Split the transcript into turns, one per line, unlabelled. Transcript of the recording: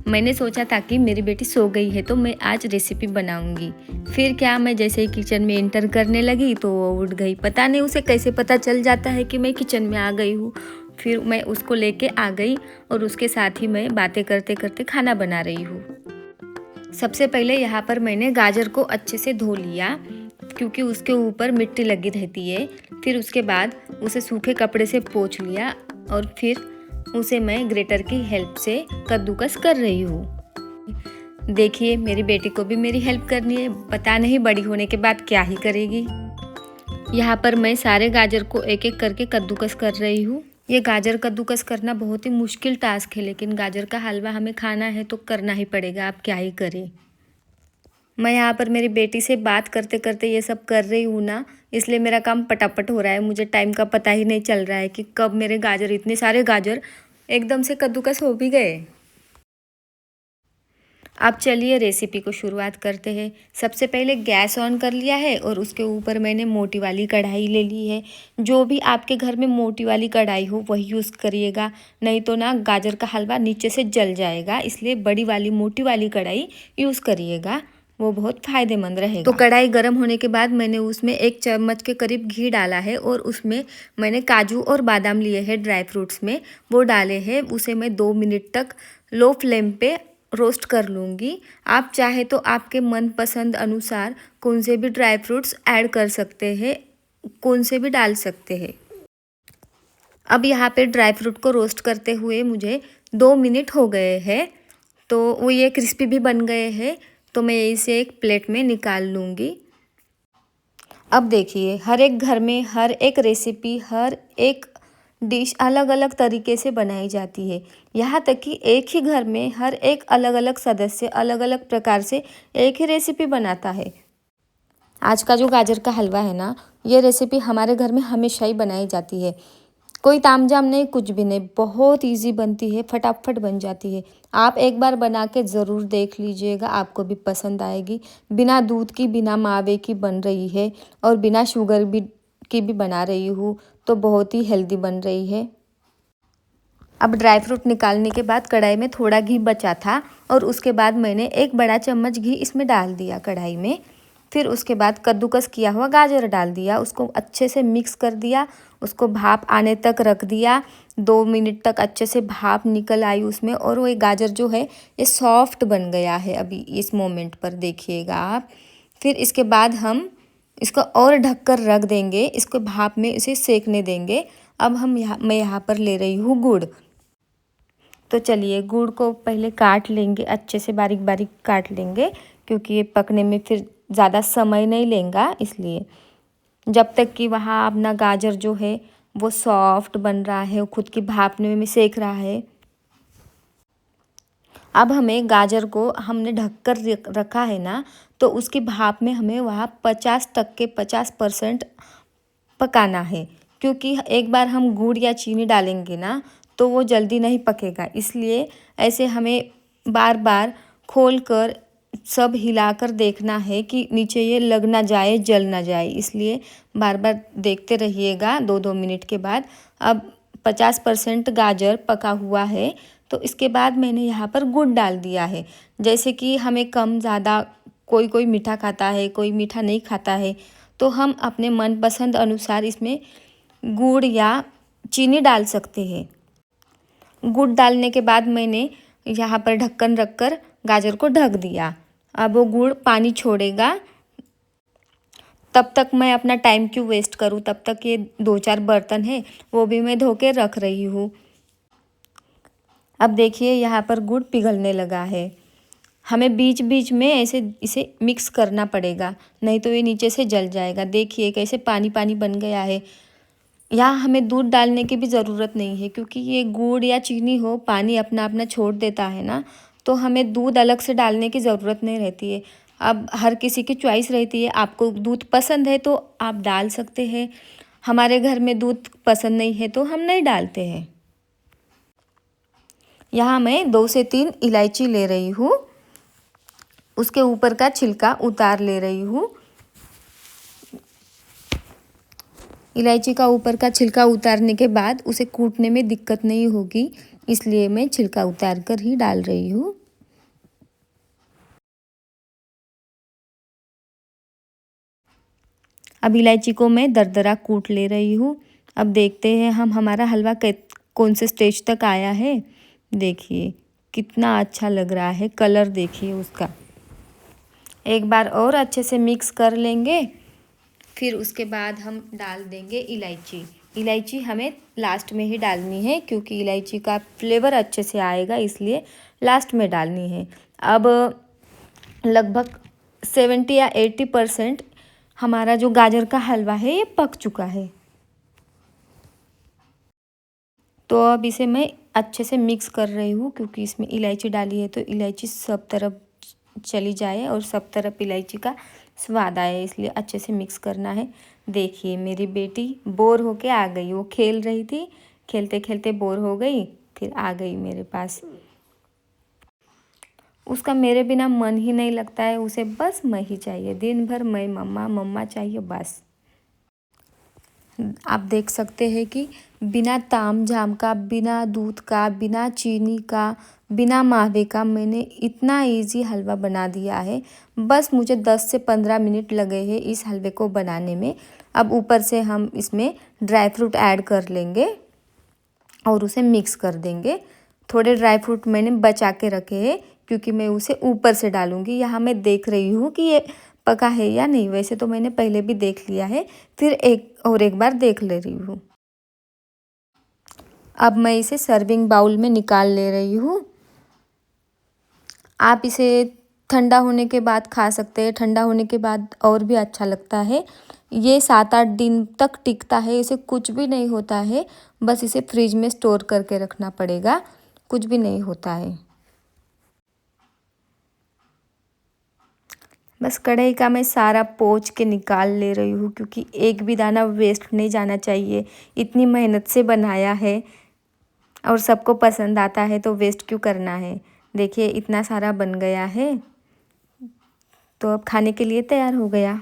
मैंने सोचा था कि मेरी बेटी सो गई है तो मैं आज रेसिपी बनाऊंगी। फिर क्या, मैं जैसे ही किचन में एंटर करने लगी तो वो उठ गई। पता नहीं उसे कैसे पता चल जाता है कि मैं किचन में आ गई हूँ। फिर मैं उसको लेके आ गई और उसके साथ ही मैं बातें करते करते खाना बना रही हूँ। सबसे पहले यहाँ पर मैंने गाजर को अच्छे से धो लिया क्योंकि उसके ऊपर मिट्टी लगी रहती है। फिर उसके बाद उसे सूखे कपड़े से पोंछ लिया और फिर उसे मैं ग्रेटर की हेल्प से कद्दूकस कर रही हूँ। देखिए, मेरी बेटी को भी मेरी हेल्प करनी है, पता नहीं बड़ी होने के बाद क्या ही करेगी। यहाँ पर मैं सारे गाजर को एक एक करके कद्दूकस कर रही हूँ। ये गाजर कद्दूकस करना बहुत ही मुश्किल टास्क है, लेकिन गाजर का हलवा हमें खाना है तो करना ही पड़ेगा, आप क्या ही करें। मैं यहाँ पर मेरी बेटी से बात करते करते ये सब कर रही हूँ ना, इसलिए मेरा काम पटापट हो रहा है। मुझे टाइम का पता ही नहीं चल रहा है कि कब मेरे गाजर, इतने सारे गाजर एकदम से कद्दूकस हो भी गए। अब चलिए रेसिपी को शुरुआत करते हैं। सबसे पहले गैस ऑन कर लिया है और उसके ऊपर मैंने मोटी वाली कढ़ाई ले ली है। जो भी आपके घर में मोटी वाली कढ़ाई हो वही यूज़ करिएगा, नहीं तो ना गाजर का हलवा नीचे से जल जाएगा। इसलिए बड़ी वाली मोटी वाली कढ़ाई यूज़ करिएगा, वो बहुत फ़ायदेमंद रहेगा। तो कढ़ाई गर्म होने के बाद मैंने उसमें 1 चम्मच के करीब घी डाला है और उसमें मैंने काजू और बादाम लिए हैं ड्राई फ्रूट्स में, वो डाले हैं। उसे मैं 2 मिनट तक लो फ्लेम पे रोस्ट कर लूँगी। आप चाहे तो आपके मनपसंद अनुसार कौन से भी ड्राई फ्रूट्स ऐड कर सकते हैं, कौन से भी डाल सकते हैं। अब यहाँ पे ड्राई फ्रूट को रोस्ट करते हुए मुझे 2 मिनट हो गए हैं, तो वो ये क्रिस्पी भी बन गए हैं। तो मैं इसे एक प्लेट में निकाल लूँगी। अब देखिए, हर एक घर में हर एक रेसिपी, हर एक डिश अलग अलग तरीके से बनाई जाती है। यहाँ तक कि एक ही घर में हर एक अलग अलग सदस्य अलग अलग प्रकार से एक ही रेसिपी बनाता है। आज का जो गाजर का हलवा है ना, ये रेसिपी हमारे घर में हमेशा ही बनाई जाती है। कोई तामझाम नहीं, कुछ भी नहीं, बहुत इजी बनती है, फटाफट बन जाती है। आप एक बार बना के ज़रूर देख लीजिएगा, आपको भी पसंद आएगी। बिना दूध की, बिना मावे की बन रही है और बिना शुगर की भी बना रही हूँ, तो बहुत ही हेल्दी बन रही है। अब ड्राई फ्रूट निकालने के बाद कढ़ाई में थोड़ा घी बचा था और उसके बाद मैंने 1 बड़ा चम्मच घी इसमें डाल दिया कढ़ाई में। फिर उसके बाद कद्दूकस किया हुआ गाजर डाल दिया, उसको अच्छे से मिक्स कर दिया, उसको भाप आने तक रख दिया। 2 मिनट तक अच्छे से भाप निकल आई उसमें और वो गाजर जो है ये सॉफ्ट बन गया है अभी इस मोमेंट पर, देखिएगा आप। फिर इसके बाद हम इसको और ढककर रख देंगे, इसको भाप में इसे सेकने देंगे। अब मैं यहाँ पर ले रही हूँ गुड़। तो चलिए, गुड़ को पहले काट लेंगे, अच्छे से बारीक बारीक काट लेंगे क्योंकि ये पकने में फिर ज़्यादा समय नहीं लेगा, इसलिए जब तक कि वहाँ अपना गाजर जो है वो सॉफ्ट बन रहा है, वो खुद की भाप में सेक रहा है। अब हमें गाजर को हमने ढककर रखा है ना, तो उसकी भाप में हमें वहाँ 50% पकाना है, क्योंकि एक बार हम गुड़ या चीनी डालेंगे ना तो वो जल्दी नहीं पकेगा। इसलिए ऐसे हमें बार बार खोल कर सब हिलाकर देखना है कि नीचे ये लग ना जाए, जल ना जाए, इसलिए बार बार देखते रहिएगा 2-2 मिनट के बाद। अब 50% गाजर पका हुआ है, तो इसके बाद मैंने यहाँ पर गुड़ डाल दिया है। जैसे कि हमें कम ज़्यादा, कोई कोई मीठा खाता है, कोई मीठा नहीं खाता है, तो हम अपने मनपसंद अनुसार इसमें गुड़ या चीनी डाल सकते हैं। गुड़ डालने के बाद मैंने यहाँ पर ढक्कन रखकर गाजर को ढक दिया। अब वो गुड़ पानी छोड़ेगा, तब तक मैं अपना टाइम क्यों वेस्ट करूँ, तब तक ये 2-4 बर्तन है वो भी मैं धो के रख रही हूँ। अब देखिए, यहाँ पर गुड़ पिघलने लगा है। हमें बीच बीच में ऐसे इसे मिक्स करना पड़ेगा, नहीं तो ये नीचे से जल जाएगा। देखिए कैसे पानी पानी बन गया है। यहाँ हमें दूध डालने की भी ज़रूरत नहीं है, क्योंकि ये गुड़ या चीनी हो, पानी अपना अपना छोड़ देता है ना, तो हमें दूध अलग से डालने की ज़रूरत नहीं रहती है। अब हर किसी की चॉइस रहती है, आपको दूध पसंद है तो आप डाल सकते हैं। हमारे घर में दूध पसंद नहीं है तो हम नहीं डालते हैं। यहाँ मैं 2 से 3 इलायची ले रही हूँ, उसके ऊपर का छिलका उतार ले रही हूँ। इलायची का ऊपर का छिलका उतारने के बाद उसे कूटने में दिक्कत नहीं होगी, इसलिए मैं छिलका उतार कर ही डाल रही हूँ। अब इलायची को मैं दरदरा कूट ले रही हूँ। अब देखते हैं हम हमारा हलवा कौन से स्टेज तक आया है। देखिए कितना अच्छा लग रहा है, कलर देखिए उसका। एक बार और अच्छे से मिक्स कर लेंगे। फिर उसके बाद हम डाल देंगे इलायची। इलायची हमें लास्ट में ही डालनी है क्योंकि इलायची का फ्लेवर अच्छे से आएगा, इसलिए लास्ट में डालनी है। अब लगभग 70 या 80% हमारा जो गाजर का हलवा है ये पक चुका है। तो अब इसे मैं अच्छे से मिक्स कर रही हूँ क्योंकि इसमें इलायची डाली है तो इलायची सब तरफ चली जाए और सब तरफ इलायची का स्वाद आए, इसलिए अच्छे से मिक्स करना है। देखिए मेरी बेटी बोर होके आ गई, वो खेल रही थी, खेलते खेलते बोर हो गई, फिर आ गई मेरे पास। उसका मेरे बिना मन ही नहीं लगता है, उसे बस मैं ही चाहिए, दिन भर मैं मम्मा मम्मा चाहिए बस। आप देख सकते हैं कि बिना ताम झाम का, बिना दूध का, बिना चीनी का, बिना मावे का मैंने इतना इजी हलवा बना दिया है। बस मुझे 10 से 15 मिनट लगे हैं इस हलवे को बनाने में। अब ऊपर से हम इसमें ड्राई फ्रूट ऐड कर लेंगे और उसे मिक्स कर देंगे। थोड़े ड्राई फ्रूट मैंने बचा के रखे हैं क्योंकि मैं उसे ऊपर से डालूँगी। यहाँ मैं देख रही हूँ कि ये पका है या नहीं, वैसे तो मैंने पहले भी देख लिया है, फिर एक बार देख ले रही हूँ। अब मैं इसे सर्विंग बाउल में निकाल ले रही हूँ। आप इसे ठंडा होने के बाद खा सकते हैं, ठंडा होने के बाद और भी अच्छा लगता है। ये 7-8 दिन तक टिकता है, इसे कुछ भी नहीं होता है, बस इसे फ्रिज में स्टोर करके रखना पड़ेगा, कुछ भी नहीं होता है। बस कढ़ाई का मैं सारा पोंछ के निकाल ले रही हूँ क्योंकि एक भी दाना वेस्ट नहीं जाना चाहिए। इतनी मेहनत से बनाया है और सबको पसंद आता है तो वेस्ट क्यों करना है। देखिए इतना सारा बन गया है, तो अब खाने के लिए तैयार हो गया।